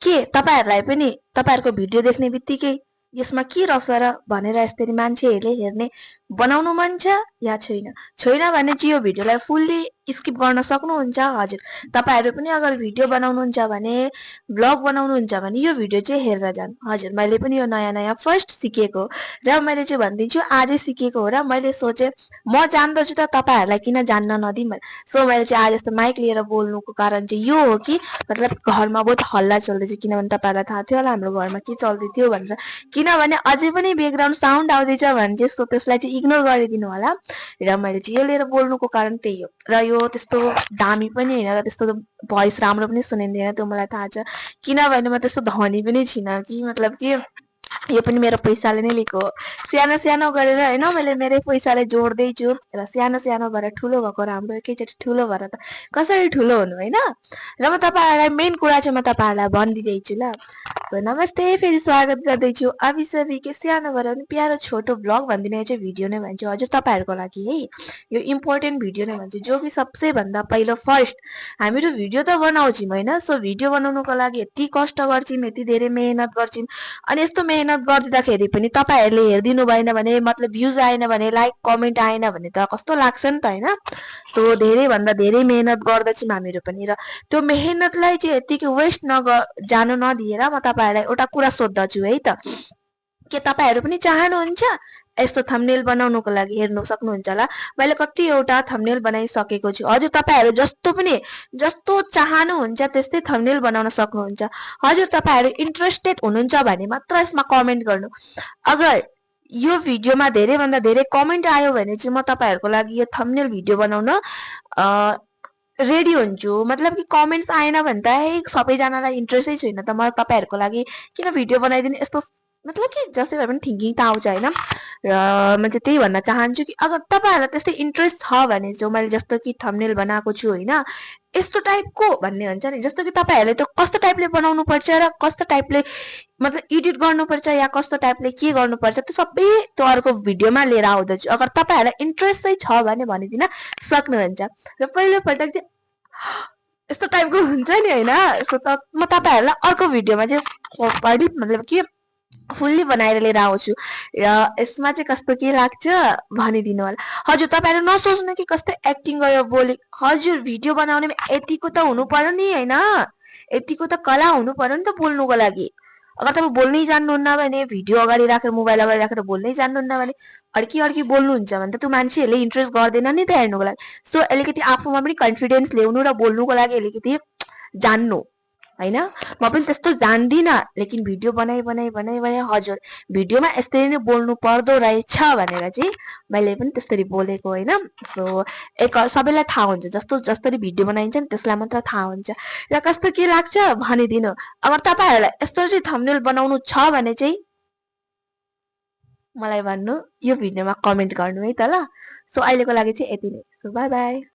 के तपाईहरुलाई पनि तपाईहरुको भिडियो देख्ने बित्तिकै यसमा के रहेछ र भनेर यसरी मान्छेहरुले हेर्ने बनाउनु मन छ या छैन? छैन भने चाहिँ यो भिडियोलाई फुल्ली स्किप गर्न सक्नुहुन्छ। हजुर, तपाईहरु पनि अगर भिडियो बनाउनुहुन्छ भने, ब्लग बनाउनुहुन्छ भने यो भिडियो चाहिँ हेरेर जानु। हजुर, मैले पनि यो नयाँ फर्स्ट सिकेको हो र मैले चाहिँ भन्दिन्छु आजै सिकेको हो र मैले सोचे म जान्दछु त तपाईहरुलाई किन जान्न नदिम भने। सो मैले चाहिँ आज यस्तो माइक लिएर बोल्नुको कारण चाहिँ यो हो कि मतलब घरमा बहुत हल्ला चल्दैछ, किनभने तपाईहरुलाई थाहा थियो होला हाम्रो घरमा के चल्दै थियो भनेर। किनभने अझै पनि ब्याकग्राउन्ड साउन्ड आउँदैछ भने चाहिँ सो त्यसलाई चाहिँ इग्नोर गरिदिनु होला। र मैले चाहिँ यो लिएर बोल्नुको कारण त्यही हो। र यो त्यस्तो दामी पनि हैन र त्यस्तो भोइस राम्रो पनि सुनिँदैन, त्यो मलाई थाहा छ। किनभने म त्यस्तो धनी पनि छिन कि मतलब कि यो पनि मेरो पैसाले नै लिएको हो। सानो सानो गरेर हैन, मैले मेरै पैसाले जोड्दै छु र सानो सानो भएर ठुलो भएको राम्रो, एकैचोटी ठुलो भएर त कसरी ठुलो हुनु हैन। र म तपाईहरुलाई मेन कुरा चाहिँ म तपाईहरुलाई भन्दिदै छु ल। तो नमस्ते, फेरि स्वागत गर्दैछु अभी सभी के सानो भएर पनि प्यारो छोटो ब्लग भन्दिने चाहिँ भिडियो नै भन्छु। हजुर, तपाईहरुको लागि है यो इम्पोर्टेन्ट भिडियो नै भन्छु, जो कि सबसे भन्दा पहिलो फर्स्ट हामीहरु भिडियो त बनाउँछौं हैन। सो भिडियो बनाउनुको लागि यति कष्ट गर्छौं, यति धेरै मेहनत गर्छौं, अनि यस्तो मेहनत गर्दिँदाखेरि पनि तपाईहरुले हेर्दिनु भएन भने, मतलब भ्युज आएन भने, लाइक कमेन्ट आएन भने त कस्तो लाग्छ नि त हैन। सो धेरै भन्दा धेरै मेहनत गर्दछौं हामीहरु पनि, र त्यो मेहनतलाई चाहिँ यतिकै वेस्ट जानु नदिएर म तपाईहरुलाई एउटा कुरा सोध्दछु है त। के तपाईहरु पनि चाहनुहुन्छ यस्तो थम्बनेल बनाउनुको लागि? हेर्नु सक्नुहुन्छ होला मैले कति एउटा थम्बनेल बनाइसकेको छु। हजुर, तपाईहरु जस्तो चाहनुहुन्छ त्यस्तै थम्बनेल बनाउन सक्नुहुन्छ। हजुर, तपाईहरु इन्ट्रेस्टेड हुनुहुन्छ भने मात्र यसमा कमेन्ट गर्नु। अगर यो भिडियोमा धेरै भन्दा धेरै कमेन्ट आयो भने चाहिँ म तपाईहरुको लागि यो थम्बनेल भिडियो बनाउन रेडी हुन्छु। मतलब कि कमेन्ट्स आएन भने त है सबैजनालाई इन्ट्रेस्टै छैन त म तपाईहरुको लागि किन भिडियो बनाइदिने, यस्तो मतलब कि जस्तै भए पनि थिंकिङ त आउँछ हैन। र म चाहिँ त्यही भन्न चाहन्छु कि अगर तपाईहरुलाई त्यस्तै इन्ट्रेस्ट छ भने जो मैले जस्तो कि थम्बनेल बनाएको छु हैन, यस्तो टाइपको भन्ने हुन्छ नि, जस्तो कि तपाईहरुले त कस्तो टाइपले बनाउनु पर्छ र कस्तो टाइपले मतलब एडिट गर्नुपर्छ या कस्तो टाइपले के गर्नुपर्छ त्यो सबै त्यो अर्को भिडियोमा लिएर आउँदैछु। अगर तपाईहरुलाई इन्ट्रेस्ट चाहिँ छ भने भनिदिन सक्नुहुन्छ। र पहिलो पटक चाहिँ यस्तो टाइपको हुन्छ नि हैन। सो त म तपाईहरुलाई अर्को भिडियोमा चाहिँ मतलब कि फुल्ली बनाएर लिएर आउँछु र यसमा चाहिँ कस्तो के लाग्छ भनिदिनु होला। हजुर, तपाईहरु नसोच्नु कि कस्तो एक्टिङ गरेर बोले। हजुर, भिडियो बनाउनेमा यतिको त हुनु पर्यो नि हैन, यतिको त कला हुनु पर्यो नि त बोल्नुको लागि। अगर तपाईं बोल्नै जान्नुहुन्न भने, भिडियो अगाडि राखेर मोबाइल अगाडि राखेर बोल्नै जान्नुहुन्न भने, अड्की बोल्नुहुन्छ भने त त्यो मान्छेहरुले इन्ट्रेस्ट गर्दैन नि त हेर्नुको लागि। सो अलिकति आफूमा पनि कन्फिडेन्स ल्याउनु र बोल्नुको लागि अलिकति जान्नु हैन। म पनि त्यस्तो जान्दिन, लेकिन भिडियो बनाइ हजुर भिडियोमा यसरी नै बोल्नु पर्दो रहेछ भनेर चाहिँ मैले पनि त्यसरी बोलेको हैन। सो सबैलाई थाहा हुन्छ, जसरी भिडियो बनाइन्छ नि त्यसलाई मात्र थाहा हुन्छ। र कस्तो के लाग्छ भनिदिनु। अगर तपाईहरुलाई यस्तो चाहिँ थम्बनेल बनाउनु छ भने चाहिँ मलाई भन्नु, यो भिडियोमा कमेन्ट गर्नु है त ल। सो अहिलेको लागि चाहिँ यति नै। So bye bye.